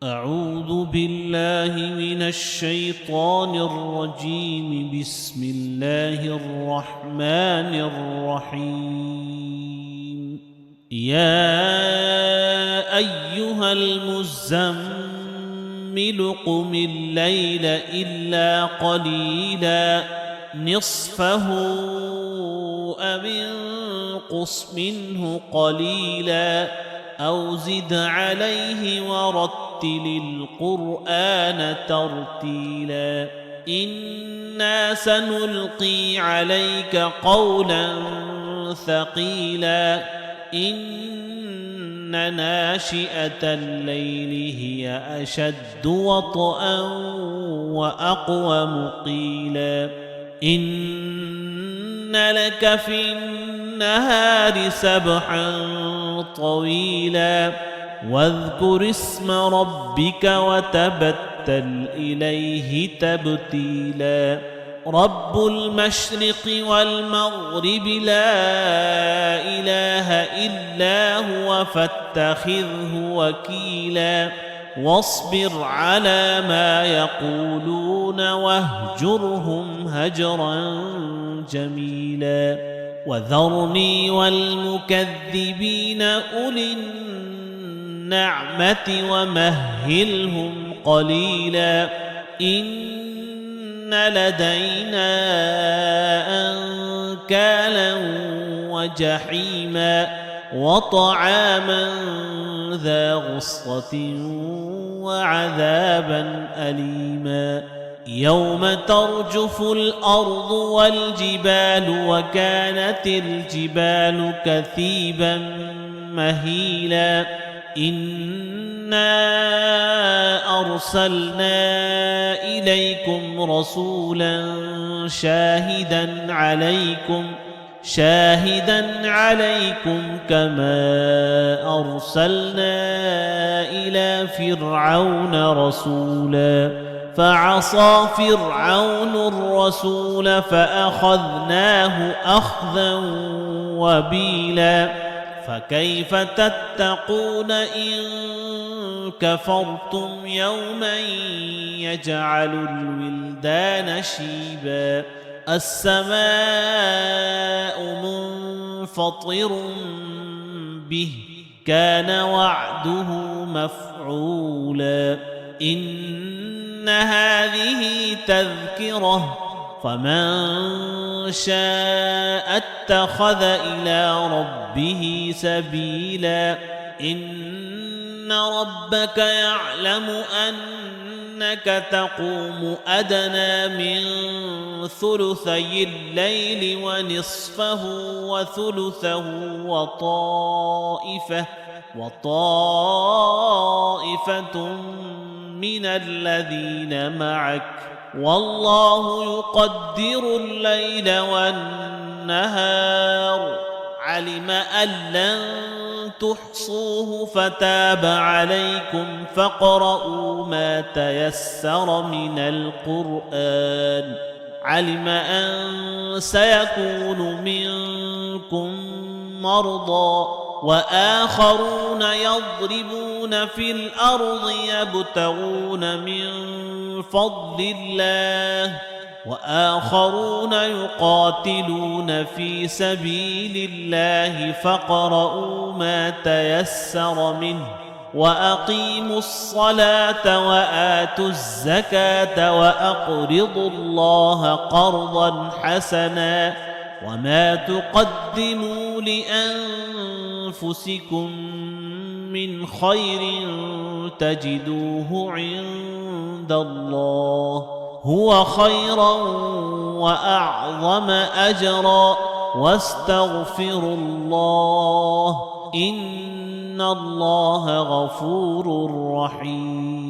أعوذ بالله من الشيطان الرجيم. بسم الله الرحمن الرحيم. يا أيها المزمل قم الليل إلا قليلا نصفه أو انقص منه قليلا أو زد عليه ورتل القرآن ترتيلا. إنا سنلقي عليك قولا ثقيلا. إن ناشئة الليل هي أشد وطئا وأقوم قيلا. إن لك في النهار سبحا طويلا واذكر اسم ربك وتبتل إليه تبتيلا. رب المشرق والمغرب لا إله إلا هو فاتخذه وكيلا. واصبر على ما يقولون واهجرهم هجرا جميلا. وذرني والمكذبين أولي النعمة ومهلهم قليلا. إن لدينا أنكالا وجحيما وطعاما ذا غصة وعذابا أليما. يوم ترجف الأرض والجبال وكانت الجبال كثيبا مهيلا. إنا أرسلنا إليكم رسولا شاهدا عليكم كما أرسلنا إلى فرعون رسولا. فعصى فرعون الرسول فأخذناه أخذا وبيلا. فكيف تتقون إن كفرتم يوما يجعل الولدان شيبا. السماء منفطر به كان وعده مفعولا. إن هذه تذكرة فمن شاء اتخذ إلى ربه سبيلا. إن ربك يعلم أنك تقوم أدنى من ثلثي الليل ونصفه وثلثه وطائفة من الذين معك والله يقدر الليل والنهار. علم أن لن تحصوه فتاب عليكم فاقرؤوا ما تيسر من القرآن. علم أن سيكون منكم مرضى وآخرون يضربون في الأرض يبتغون من فضل الله وآخرون يقاتلون في سبيل الله فاقرؤوا ما تيسر منه. وأقيموا الصلاة وآتوا الزكاة وأقرضوا الله قرضا حسنا. وما تقدموا لأنفسكم من خير تجدوه عند الله هو خيرا وأعظم أجرا. واستغفروا الله إن الله غفور رحيم.